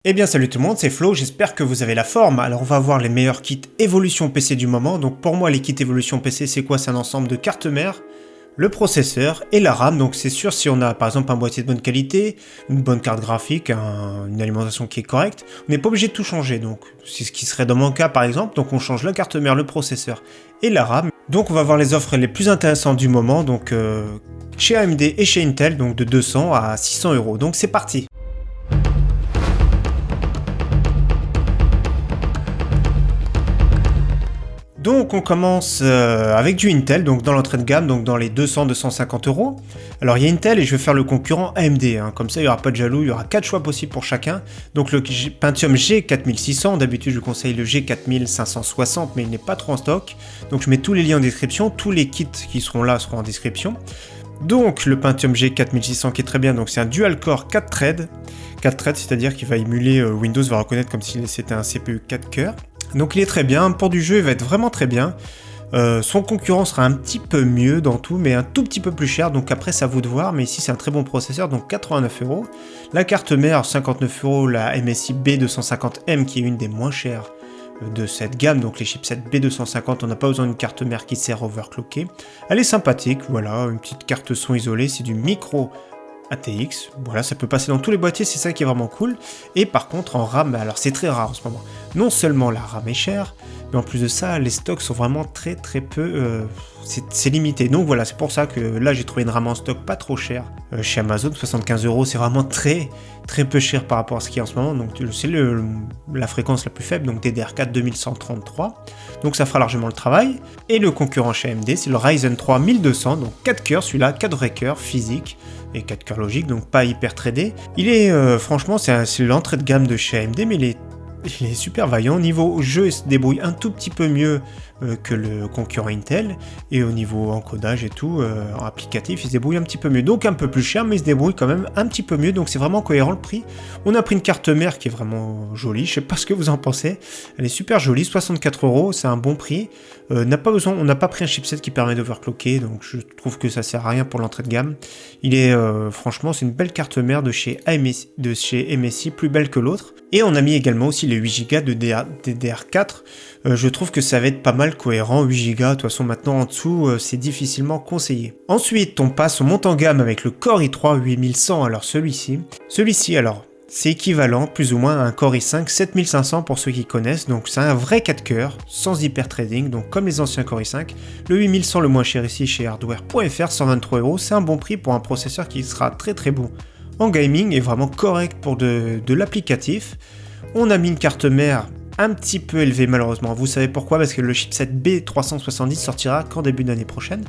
Eh bien salut tout le monde, c'est Flo, j'espère que vous avez la forme. Alors on va voir les meilleurs kits évolution PC du moment. Donc pour moi les kits évolution PC c'est quoi? C'est un ensemble de cartes mères, le processeur et la RAM. Donc c'est sûr si on a par exemple un boîtier de bonne qualité, une bonne carte graphique, une alimentation qui est correcte, on n'est pas obligé de tout changer. Donc c'est ce qui serait dans mon cas par exemple. Donc on change la carte mère, le processeur et la RAM. Donc on va voir les offres les plus intéressantes du moment. Donc chez AMD et chez Intel, donc de 200 à 600 €. Donc c'est parti. Donc on commence avec du Intel, donc dans l'entrée de gamme, donc dans les 200-250 €. Alors il y a Intel et je vais faire le concurrent AMD, comme ça il n'y aura pas de jaloux, il y aura 4 choix possibles pour chacun. Donc le Pentium G4600, d'habitude je conseille le G4560 mais il n'est pas trop en stock. Donc je mets tous les liens en description, tous les kits qui seront là seront en description. Donc le Pentium G4600 qui est très bien, donc c'est un dual core 4 threads. 4 threads, c'est-à-dire qu'il va émuler, Windows va reconnaître comme si c'était un CPU 4 cœurs. Donc il est très bien, pour du jeu il va être vraiment très bien. Son concurrent sera un petit peu mieux dans tout, mais un tout petit peu plus cher, donc après c'est à vous de voir, mais ici c'est un très bon processeur, donc 89 €. La carte mère 59 €, la MSI B250M qui est une des moins chères de cette gamme, donc les chipsets B250, on n'a pas besoin d'une carte mère qui sert overclocker. Elle est sympathique, voilà, une petite carte son isolée, c'est du micro ATX, voilà, ça peut passer dans tous les boîtiers, c'est ça qui est vraiment cool. Et par contre en RAM, alors c'est très rare en ce moment. Non seulement la RAM est chère, mais en plus de ça, les stocks sont vraiment très peu, c'est limité. Donc voilà, c'est pour ça que là j'ai trouvé une RAM en stock pas trop chère chez Amazon, 75 €, c'est vraiment très peu cher par rapport à ce qu'il y a en ce moment. Donc c'est la fréquence la plus faible, donc DDR4 2133. Donc ça fera largement le travail. Et le concurrent chez AMD, c'est le Ryzen 3 1200, donc 4 cœurs, celui-là, 4 vrais cœurs physiques et 4 cœurs logiques, donc pas hyper tradé. Il est, franchement, c'est l'entrée de gamme de chez AMD, mais il est super vaillant. Niveau jeu, il se débrouille un tout petit peu mieux que le concurrent Intel. Et au niveau encodage et tout, applicatif, il se débrouille un petit peu mieux. Donc un peu plus cher, mais il se débrouille quand même un petit peu mieux. Donc c'est vraiment cohérent le prix. On a pris une carte mère qui est vraiment jolie. Je sais pas ce que vous en pensez. Elle est super jolie, 64 €, c'est un bon prix. On n'a pas pris un chipset qui permet d'overclocker, donc je trouve que ça sert à rien pour l'entrée de gamme. Il est, franchement, c'est une belle carte mère de chez MSI, plus belle que l'autre. Et on a mis également aussi les 8 Go de DDR4. Je trouve que ça va être pas mal cohérent, 8 Go, de toute façon maintenant en dessous, c'est difficilement conseillé. Ensuite, on monte en gamme avec le Core i3 8100, alors celui-ci, alors, c'est équivalent plus ou moins à un Core i5 7500 pour ceux qui connaissent, donc c'est un vrai 4 cœurs, sans hyper trading, donc comme les anciens Core i5. Le 8100 le moins cher ici chez hardware.fr, 123 €, c'est un bon prix pour un processeur qui sera très bon en gaming et vraiment correct pour de l'applicatif. On a mis une carte mère un petit peu élevée malheureusement, vous savez pourquoi? Parce que le chipset B370 sortira qu'en début d'année prochaine.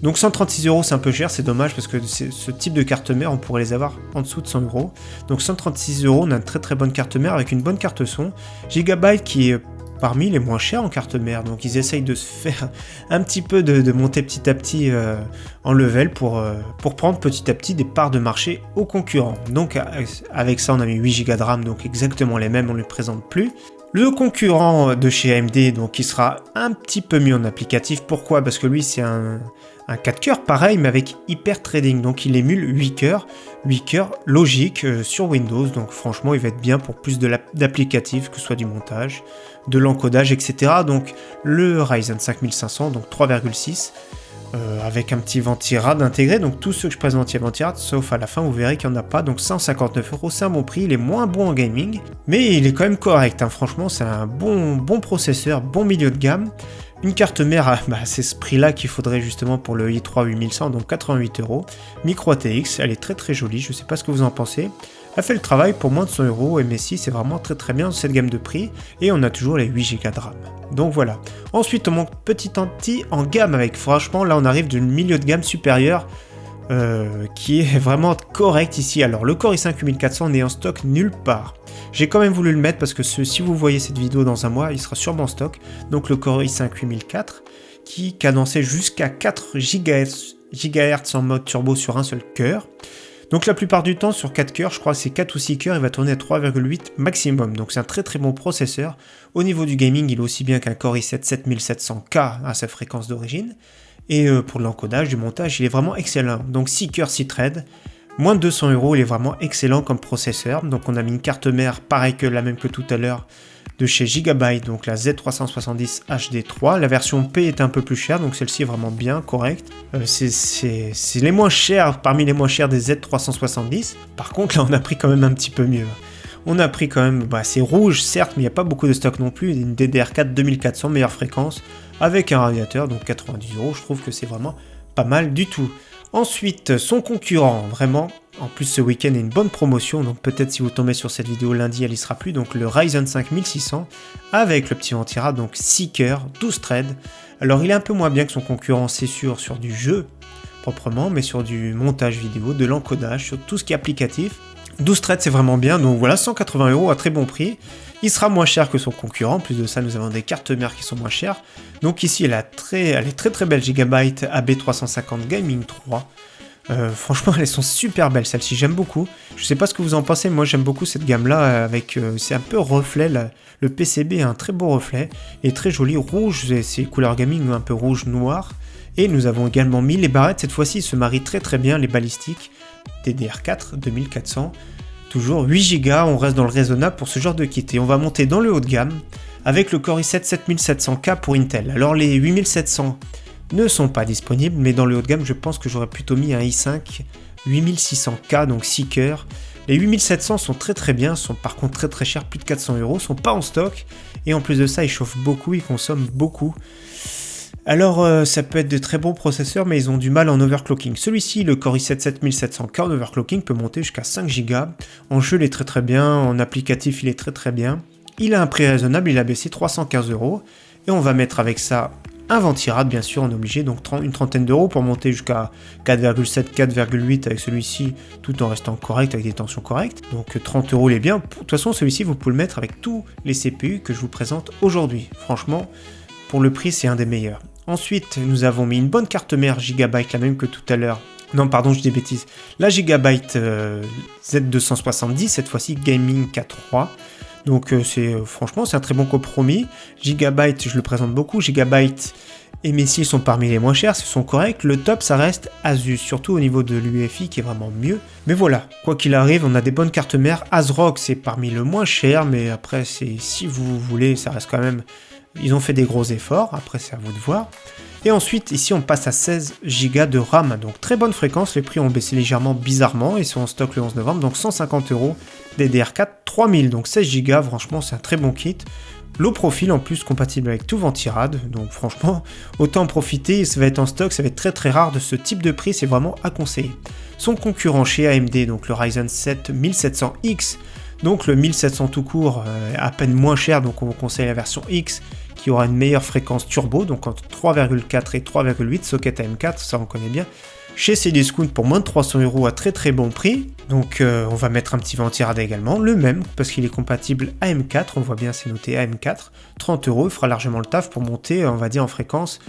Donc 136 € c'est un peu cher, c'est dommage parce que ce type de carte mère on pourrait les avoir en dessous de 100 €. Donc 136 €, on a une très bonne carte mère avec une bonne carte son. Gigabyte qui est parmi les moins chers en carte mère, donc ils essayent de se faire un petit peu de monter petit à petit en level pour prendre petit à petit des parts de marché aux concurrents. Donc avec ça on a mis 8 Go de RAM, donc exactement les mêmes, on ne les présente plus. Le concurrent de chez AMD, donc qui sera un petit peu mieux en applicatif, pourquoi? Parce que lui c'est un 4 cœurs pareil mais avec hyper trading, donc il émule 8 cœurs logique sur Windows, donc franchement il va être bien pour plus d'applicatifs, que ce soit du montage, de l'encodage, etc. Donc le Ryzen 5500, donc 3,6, avec un petit ventirad intégré, donc tous ceux que je présente il y a ventirad, sauf à la fin vous verrez qu'il n'y en a pas, donc 159 €, c'est un bon prix, il est moins bon en gaming, mais il est quand même correct, franchement c'est un bon processeur, bon milieu de gamme. Une carte mère, c'est ce prix-là qu'il faudrait justement pour le i3 8100, donc 88 €. Micro ATX, elle est très jolie, je sais pas ce que vous en pensez. Elle fait le travail pour moins de 100 €, MSI, c'est vraiment très bien dans cette gamme de prix. Et on a toujours les 8 Go de RAM. Donc voilà. Ensuite, on monte petit en gamme avec, franchement, là on arrive d'une milieu de gamme supérieure. Qui est vraiment correct ici. Alors le Core i5 8400 n'est en stock nulle part. J'ai quand même voulu le mettre parce que si vous voyez cette vidéo dans un mois, il sera sûrement en stock. Donc le Core i5 8004 qui cadençait jusqu'à 4 GHz en mode turbo sur un seul cœur. Donc la plupart du temps sur 4 cœurs, je crois que c'est 4 ou 6 cœurs, il va tourner à 3,8 maximum. Donc c'est un très bon processeur. Au niveau du gaming, il est aussi bien qu'un Core i7 7700K à sa fréquence d'origine. Et pour l'encodage, du montage, il est vraiment excellent. Donc 6 cœurs, 6 threads. Moins de 200 €, il est vraiment excellent comme processeur. Donc on a mis une carte mère, pareil que la même que tout à l'heure, de chez Gigabyte, donc la Z370 HD3. La version P est un peu plus chère, donc celle-ci est vraiment bien, correcte. C'est les moins chers, parmi les moins chers des Z370. Par contre, là, on a pris quand même un petit peu mieux. On a pris quand même, c'est rouge, certes, mais il n'y a pas beaucoup de stock non plus. Une DDR4 2400, meilleure fréquence, avec un radiateur, donc 90 €. Je trouve que c'est vraiment pas mal du tout. Ensuite, son concurrent, vraiment, en plus ce week-end est une bonne promotion, donc peut-être si vous tombez sur cette vidéo lundi, elle y sera plus, donc le Ryzen 5 1600, avec le petit ventira, donc 6 cœurs, 12 threads. Alors il est un peu moins bien que son concurrent, c'est sûr, sur du jeu, proprement, mais sur du montage vidéo, de l'encodage, sur tout ce qui est applicatif. 12 threads c'est vraiment bien, donc voilà, 180 € à très bon prix. Il sera moins cher que son concurrent, en plus de ça nous avons des cartes mères qui sont moins chères. Donc ici elle est très belle, Gigabyte AB350 Gaming 3. Franchement elles sont super belles, celles-ci j'aime beaucoup. Je sais pas ce que vous en pensez, moi j'aime beaucoup cette gamme là, avec c'est un peu reflet, le PCB a un très beau reflet, et très joli, rouge, c'est couleur gaming un peu rouge-noir. Et nous avons également mis les barrettes, cette fois-ci se marient très bien, les balistiques, DDR4 2400. Toujours 8 Go, on reste dans le raisonnable pour ce genre de kit. Et on va monter dans le haut de gamme avec le Core i7 7700K pour Intel. Alors les 8700 ne sont pas disponibles, mais dans le haut de gamme, je pense que j'aurais plutôt mis un i5 8600K, donc 6 cœurs. Les 8700 sont très bien, sont par contre très chers, plus de 400 €, sont pas en stock. Et en plus de ça, ils chauffent beaucoup, ils consomment beaucoup. Alors ça peut être de très bons processeurs, mais ils ont du mal en overclocking. Celui-ci, le Core i7 7700K en overclocking, peut monter jusqu'à 5 Go. En jeu, il est très bien, en applicatif, il est très bien. Il a un prix raisonnable, il a baissé 315 €. Et on va mettre avec ça un ventirad, bien sûr, on est obligé, donc une trentaine d'euros pour monter jusqu'à 4,7, 4,8 avec celui-ci, tout en restant correct, avec des tensions correctes. Donc 30 € il est bien. De toute façon, celui-ci, vous pouvez le mettre avec tous les CPU que je vous présente aujourd'hui. Franchement, pour le prix, c'est un des meilleurs. Ensuite, nous avons mis une bonne carte mère Gigabyte, la même que tout à l'heure. Non, pardon, je dis des bêtises. La Gigabyte Z270, cette fois-ci Gaming K3. Donc franchement, c'est un très bon compromis. Gigabyte, je le présente beaucoup. Gigabyte et Messi sont parmi les moins chers, ce sont corrects. Le top, ça reste Asus, surtout au niveau de l'UEFI qui est vraiment mieux. Mais voilà, quoi qu'il arrive, on a des bonnes cartes mères. ASRock, c'est parmi le moins cher, mais après, si vous voulez, ça reste quand même... Ils ont fait des gros efforts, après c'est à vous de voir. Et ensuite, ici on passe à 16 Go de RAM, donc très bonne fréquence, les prix ont baissé légèrement bizarrement, ils sont en stock le 11 novembre, donc 150 € DDR4 3000, donc 16 Go, franchement c'est un très bon kit. Low profil en plus compatible avec tout ventirad, donc franchement autant en profiter, ça va être en stock, ça va être très rare de ce type de prix, c'est vraiment à conseiller. Son concurrent chez AMD, donc le Ryzen 7 1700X, donc le 1700 tout court, à peine moins cher, donc on vous conseille la version X qui aura une meilleure fréquence turbo, donc entre 3,4 et 3,8, socket AM4, ça on connaît bien, chez Cdiscount pour moins de 300 € à très bon prix. Donc on va mettre un petit ventirad également, le même, parce qu'il est compatible AM4, on voit bien c'est noté AM4, 30 €, il fera largement le taf pour monter, on va dire en fréquence,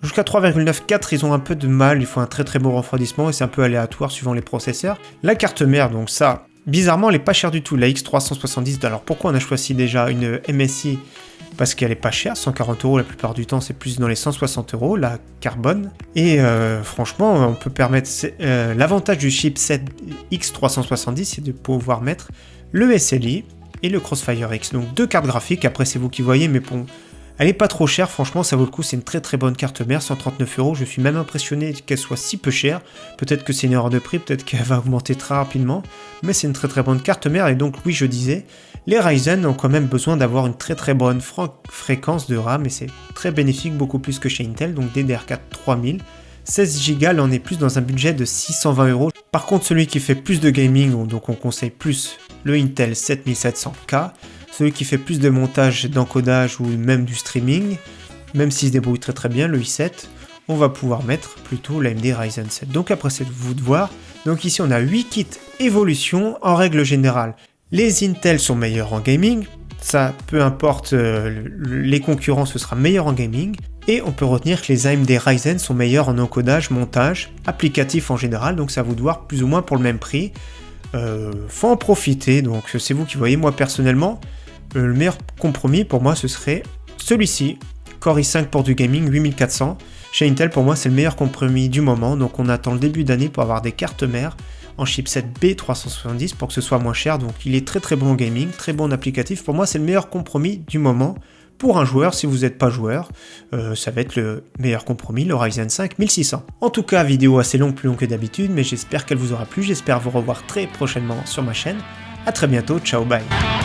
jusqu'à 3,94, ils ont un peu de mal, il faut un très bon refroidissement et c'est un peu aléatoire suivant les processeurs. La carte mère, donc ça, bizarrement elle est pas chère du tout, la X370, alors pourquoi on a choisi déjà une MSI? Parce qu'elle est pas chère, 140 € la plupart du temps, c'est plus dans les 160 € la carbone. Et franchement, on peut permettre. L'avantage du chipset X370, c'est de pouvoir mettre le SLI et le Crossfire X. Donc deux cartes graphiques, après c'est vous qui voyez, mais bon, elle est pas trop chère, franchement, ça vaut le coup, c'est une très bonne carte mère, 139 €. Je suis même impressionné qu'elle soit si peu chère. Peut-être que c'est une erreur de prix, peut-être qu'elle va augmenter très rapidement, mais c'est une très bonne carte mère. Et donc, oui, je disais, les Ryzen ont quand même besoin d'avoir une très bonne fréquence de RAM, et c'est très bénéfique, beaucoup plus que chez Intel, donc DDR4 3000. 16 Go, là on est plus dans un budget de 620 €. Par contre, celui qui fait plus de gaming, donc on conseille plus le Intel 7700K. Celui qui fait plus de montage, d'encodage ou même du streaming, même s'il se débrouille très bien, le i7, on va pouvoir mettre plutôt l'AMD Ryzen 7. Donc après c'est vous de voir. Donc ici on a 8 kits évolution en règle générale. Les Intel sont meilleurs en gaming, ça peu importe les concurrents, ce sera meilleur en gaming. Et on peut retenir que les AMD Ryzen sont meilleurs en encodage, montage, applicatif en général, donc ça vous de voir plus ou moins pour le même prix. Faut en profiter, donc c'est vous qui voyez. Moi personnellement, le meilleur compromis pour moi ce serait celui-ci, Core i5 pour du gaming 8400. Chez Intel pour moi c'est le meilleur compromis du moment, donc on attend le début d'année pour avoir des cartes mères en chipset B370 pour que ce soit moins cher. Donc il est très très bon en gaming, très bon en applicatif. Pour moi, c'est le meilleur compromis du moment. Pour un joueur, si vous n'êtes pas joueur, ça va être le meilleur compromis, le Ryzen 5 1600. En tout cas, vidéo assez longue, plus longue que d'habitude, mais j'espère qu'elle vous aura plu. J'espère vous revoir très prochainement sur ma chaîne. A très bientôt, ciao, bye.